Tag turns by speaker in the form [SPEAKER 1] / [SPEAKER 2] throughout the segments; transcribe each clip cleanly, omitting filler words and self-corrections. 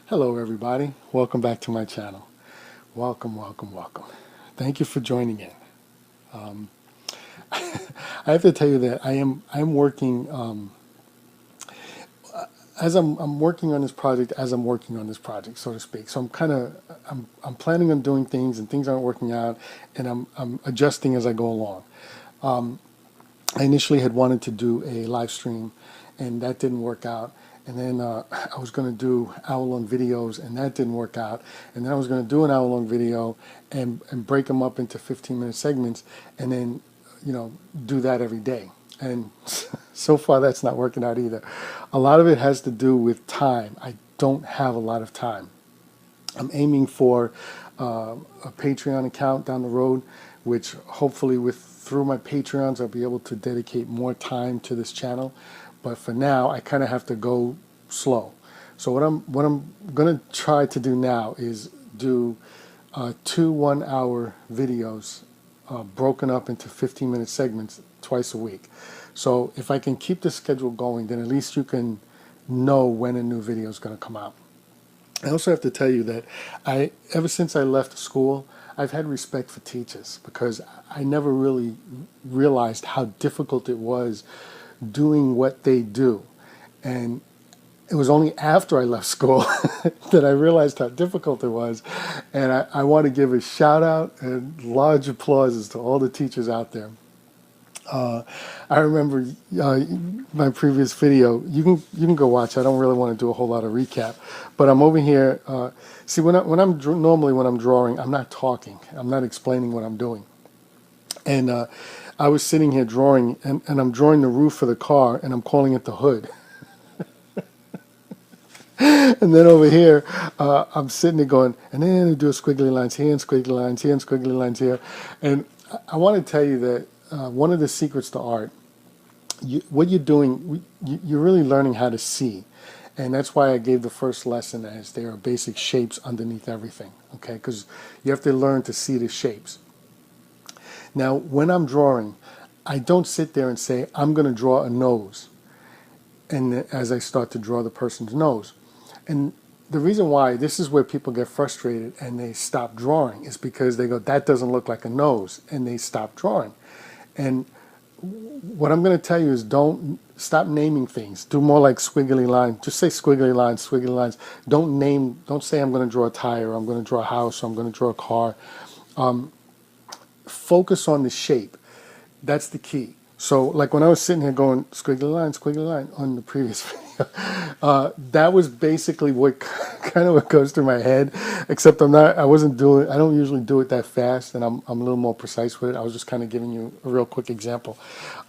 [SPEAKER 1] Hello everybody, welcome back to my channel. Welcome, welcome, welcome. Thank you for joining in. Um, I have to tell you that I'm working as I'm working on this project as I'm working on this project, so to speak. So I'm planning on doing things and things aren't working out, and I'm adjusting as I go along. I initially had wanted to do a live stream, and that didn't work out. And then I was going to do hour-long videos, and that didn't work out. And then I was going to do an hour-long video and break them up into 15-minute segments, and then, do that every day. And so far, that's not working out either. A lot of it has to do with time. I don't have a lot of time. I'm aiming for a Patreon account down the road, which hopefully through my Patreons, I'll be able to dedicate more time to this channel. But for now, I kind of have to go slow. So what I'm going to try to do now is do 2 1-hour videos broken up into 15-minute segments twice a week. So if I can keep the schedule going, then at least you can know when a new video is going to come out. I also have to tell you that ever since I left school, I've had respect for teachers because I never really realized how difficult it was doing what they do. And it was only after I left school that I realized how difficult it was. And I want to give a shout out and large applauses to all the teachers out there. I remember my previous video. You can go watch. I don't really want to do a whole lot of recap, but I'm over here. See, normally when I'm drawing, I'm not talking. I'm not explaining what I'm doing. And I was sitting here drawing, and I'm drawing the roof of the car, and I'm calling it the hood. And then over here, I'm sitting there going, and then I do squiggly lines here, and squiggly lines here, and squiggly lines here. And I want to tell you that one of the secrets to art, what you're doing, you're really learning how to see. And that's why I gave the first lesson as there are basic shapes underneath everything, okay? Because you have to learn to see the shapes. Now, when I'm drawing, I don't sit there and say, I'm going to draw a nose, and as I start to draw the person's nose. And the reason why, this is where people get frustrated and they stop drawing, is because they go, that doesn't look like a nose, and they stop drawing. And what I'm going to tell you is don't stop naming things. Do more like squiggly lines. Just say squiggly lines, squiggly lines. Don't say I'm going to draw a tire, or I'm going to draw a house, or I'm going to draw a car. Focus on the shape. That's the key. So like when I was sitting here going squiggly line on the previous video, that was basically what goes through my head, except I don't usually do it that fast, and I'm a little more precise with it. I was just kind of giving you a real quick example.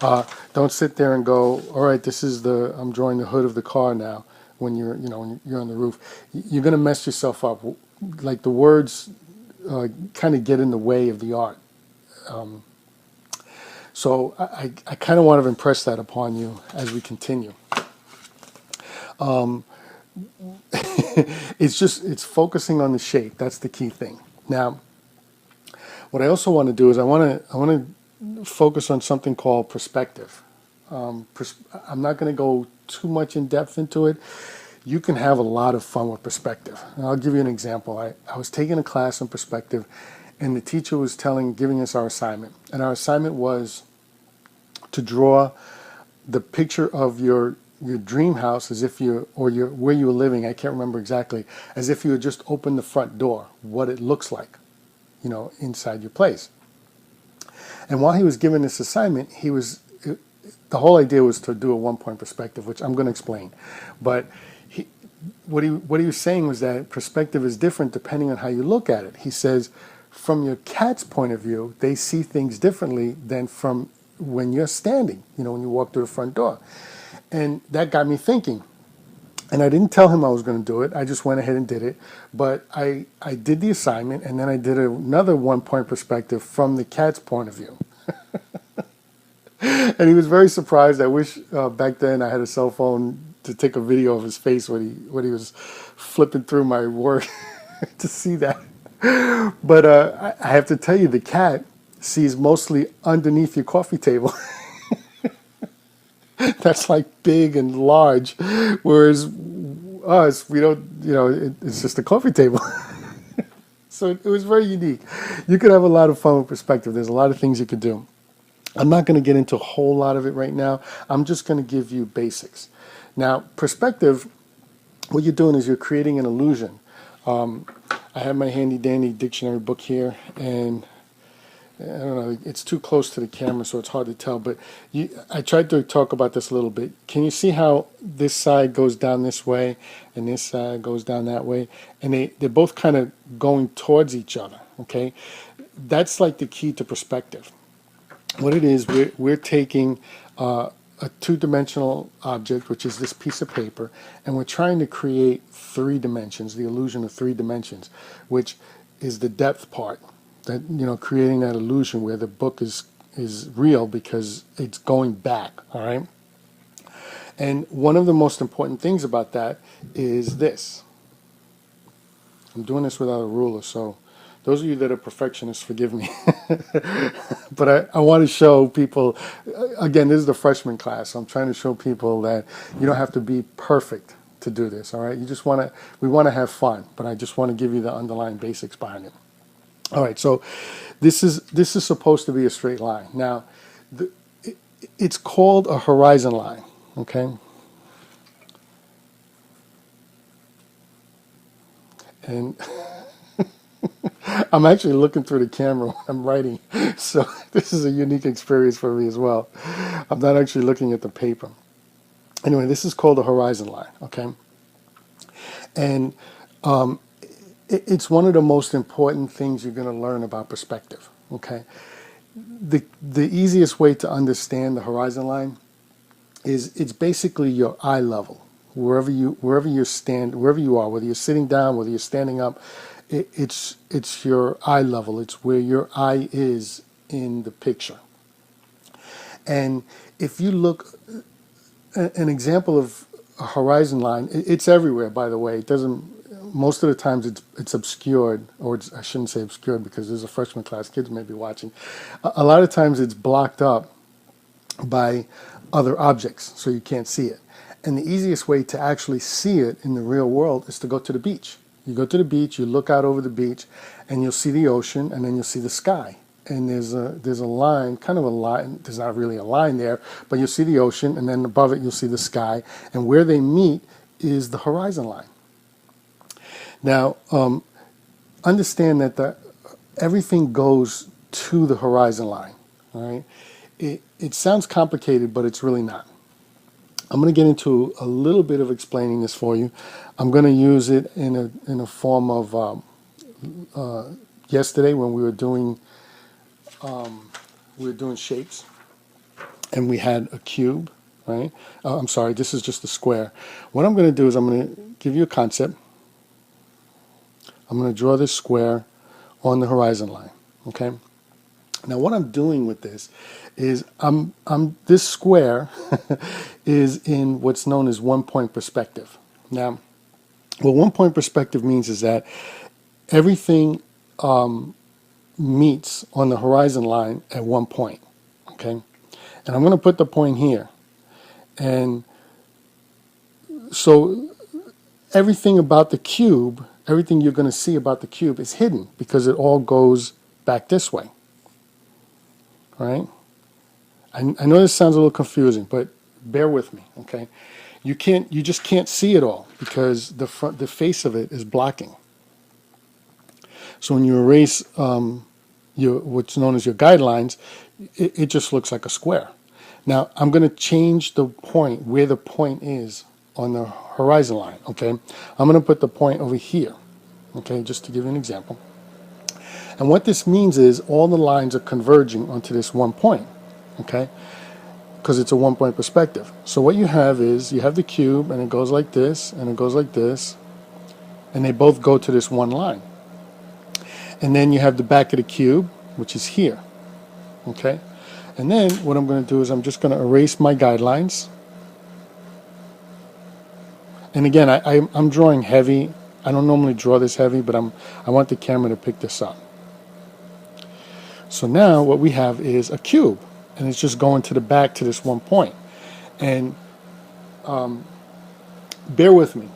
[SPEAKER 1] Don't sit there and go, all right, I'm drawing the hood of the car now when you're on the roof. You're going to mess yourself up. Like the words kind of get in the way of the art. So I kind of want to impress that upon you as we continue. It's focusing on the shape. That's the key thing. Now, what I also want to do is I want to focus on something called perspective. I'm not going to go too much in depth into it. You can have a lot of fun with perspective. And I'll give you an example. I was taking a class on perspective, and the teacher was giving us our assignment. And our assignment was to draw the picture of your dream house as if where you were living. I can't remember exactly. As if you had just opened the front door, what it looks like, inside your place. And while he was giving this assignment, the whole idea was to do a one-point perspective, which I'm going to explain. But what he was saying was that perspective is different depending on how you look at it. He says, from your cat's point of view, they see things differently than from when you're standing, when you walk through the front door. And that got me thinking. And I didn't tell him I was going to do it. I just went ahead and did it. But I did the assignment, and then I did another one-point perspective from the cat's point of view. And he was very surprised. I wish back then I had a cell phone to take a video of his face when he was flipping through my work to see that. But I have to tell you, the cat sees mostly underneath your coffee table. That's like big and large, whereas us, we don't, it's just a coffee table. So it was very unique. You could have a lot of fun with perspective. There's a lot of things you could do. I'm not going to get into a whole lot of it right now. I'm just going to give you basics. Now, perspective, what you're doing is you're creating an illusion. I have my handy dandy dictionary book here, and I don't know, it's too close to the camera, so it's hard to tell, but I tried to talk about this a little bit. Can you see how this side goes down this way and this side goes down that way? And they're both kind of going towards each other, okay? That's like the key to perspective. What it is, we're taking a two-dimensional object, which is this piece of paper, and we're trying to create 3 dimensions, the illusion of 3 dimensions, which is the depth part. That, creating that illusion where the book is real because it's going back, all right? And one of the most important things about that is this. I'm doing this without a ruler, so those of you that are perfectionists, forgive me. But I want to show people, again, this is the freshman class, so I'm trying to show people that you don't have to be perfect to do this, all right? We want to have fun, but I just want to give you the underlying basics behind it. All right, so this is supposed to be a straight line. Now, it's called a horizon line, okay? And I'm actually looking through the camera when I'm writing, so this is a unique experience for me as well. I'm not actually looking at the paper. Anyway, this is called a horizon line, okay? And it's one of the most important things you're going to learn about perspective, okay? The easiest way to understand the horizon line is it's basically your eye level. Wherever you are, whether you're sitting down, whether you're standing up, it's your eye level. It's where your eye is in the picture. And if you look, an example of a horizon line, it's everywhere, by the way. It doesn't. Most of the times it's obscured, or I shouldn't say obscured because there's a freshman class, kids may be watching. A lot of times it's blocked up by other objects, so you can't see it. And the easiest way to actually see it in the real world is to go to the beach. You go to the beach, you look out over the beach, and you'll see the ocean, and then you'll see the sky. And there's a line, kind of a line, there's not really a line there, but you'll see the ocean, and then above it you'll see the sky, and where they meet is the horizon line. Now, understand that everything goes to the horizon line, all right? It sounds complicated, but it's really not. I'm going to get into a little bit of explaining this for you. I'm going to use it in a form of yesterday when we were doing shapes, and we had a cube, right? I'm sorry, this is just a square. What I'm going to do is I'm going to give you a concept. I'm going to draw this square on the horizon line, okay? Now what I'm doing with this is this square is in what's known as one-point perspective. Now, what one-point perspective means is that everything meets on the horizon line at one point, okay? And I'm going to put the point here. And so everything about the cube, everything you're going to see about the cube is hidden because it all goes back this way, right? I know this sounds a little confusing, but bear with me, okay? You just can't see it all because the face of it is blocking. So when you erase what's known as your guidelines, it just looks like a square. Now I'm going to change the point where the point is on the horizon line, okay? I'm going to put the point over here, okay, just to give you an example. And what this means is all the lines are converging onto this one point, okay? Because it's a one-point perspective. So what you have is, you have the cube, and it goes like this, and it goes like this, and they both go to this one line. And then you have the back of the cube, which is here, okay? And then what I'm going to do is I'm just going to erase my guidelines. And again, I'm drawing heavy. I don't normally draw this heavy, but I want the camera to pick this up. So now what we have is a cube, and it's just going to the back to this one point. And bear with me.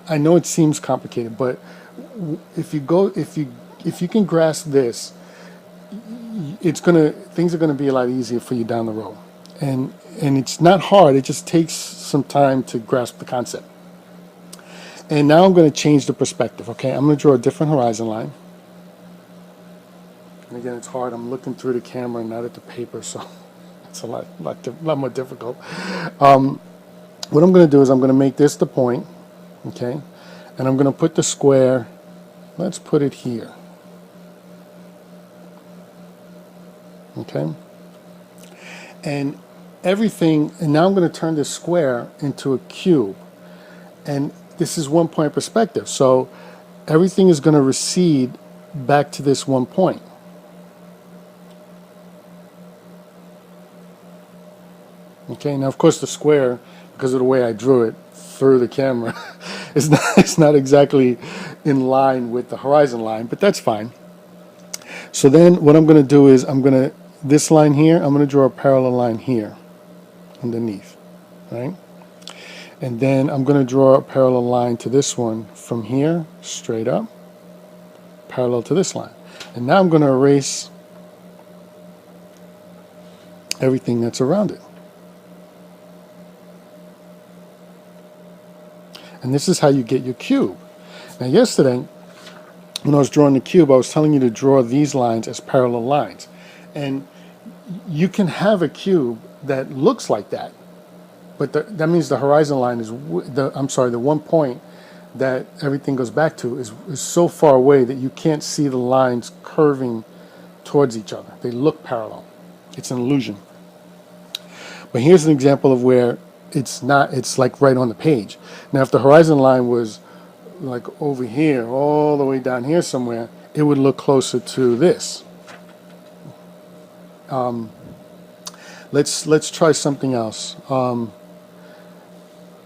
[SPEAKER 1] I know it seems complicated, but if you can grasp this, things are gonna be a lot easier for you down the road. And it's not hard. It just takes some time to grasp the concept. And now I'm going to change the perspective. Okay, I'm going to draw a different horizon line. And again, it's hard. I'm looking through the camera, not at the paper, so it's a lot more difficult. What I'm going to do is I'm going to make this the point. Okay, and I'm going to put the square. Let's put it here. Okay, and everything. And now I'm going to turn this square into a cube, and this is 1 point perspective, so everything is going to recede back to this 1 point. Okay, now of course the square, because of the way I drew it through the camera, it's not exactly in line with the horizon line, but that's fine. So then what I'm going to do is this line here, I'm going to draw a parallel line here underneath, right? And then I'm going to draw a parallel line to this one from here, straight up, parallel to this line. And now I'm going to erase everything that's around it. And this is how you get your cube. Now yesterday, when I was drawing the cube, I was telling you to draw these lines as parallel lines. And you can have a cube that looks like that. But that means the horizon line is, the 1 point that everything goes back to is so far away that you can't see the lines curving towards each other. They look parallel. It's an illusion. But here's an example of where it's not, it's like right on the page. Now if the horizon line was like over here, all the way down here somewhere, it would look closer to this. Let's try something else.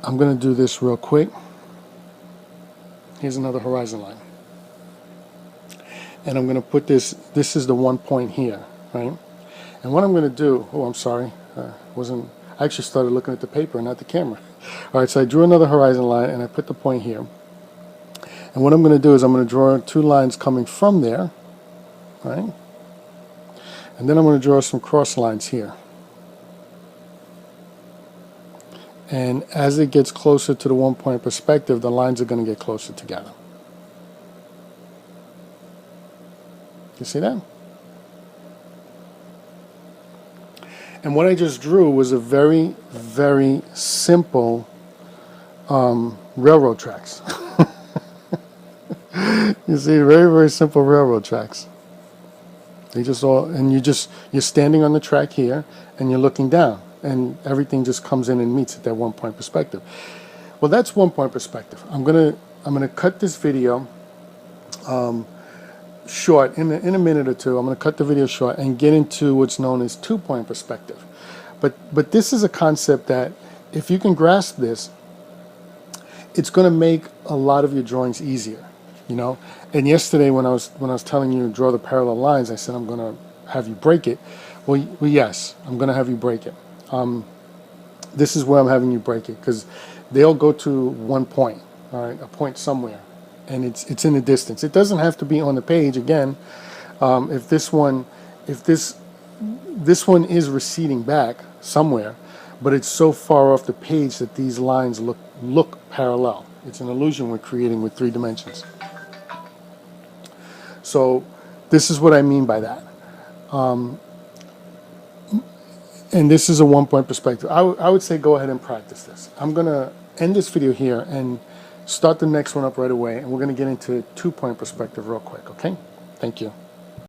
[SPEAKER 1] I'm going to do this real quick. Here's another horizon line. And I'm going to put this is the 1 point here, right? And what I'm going to do, oh, I'm sorry, I actually started looking at the paper, not the camera. All right, so I drew another horizon line and I put the point here. And what I'm going to do is I'm going to draw 2 lines coming from there, right? And then I'm going to draw some cross lines here. And as it gets closer to the 1 point perspective, the lines are going to get closer together. You see that? And what I just drew was a very, very simple railroad tracks. You see, very, very simple railroad tracks. They just all, and you're standing on the track here, and you're looking down. And everything just comes in and meets at that 1 point perspective. Well, that's 1 point perspective. I'm gonna cut this video short in a minute or two. I'm gonna cut the video short and get into what's known as 2 point perspective. But this is a concept that if you can grasp this, it's gonna make a lot of your drawings easier. You know. And yesterday when I was telling you to draw the parallel lines, I said I'm gonna have you break it. Well, yes, I'm gonna have you break it. This is where I'm having you break it, because they'll go to 1 point, all right, a point somewhere, and it's in the distance. It doesn't have to be on the page. Again, if this one is receding back somewhere, but it's so far off the page that these lines look parallel. It's an illusion we're creating with 3 dimensions. So this is what I mean by that. And this is a 1 point perspective. I would say go ahead and practice this. I'm going to end this video here and start the next one up right away, and we're going to get into 2 point perspective real quick, okay? Thank you.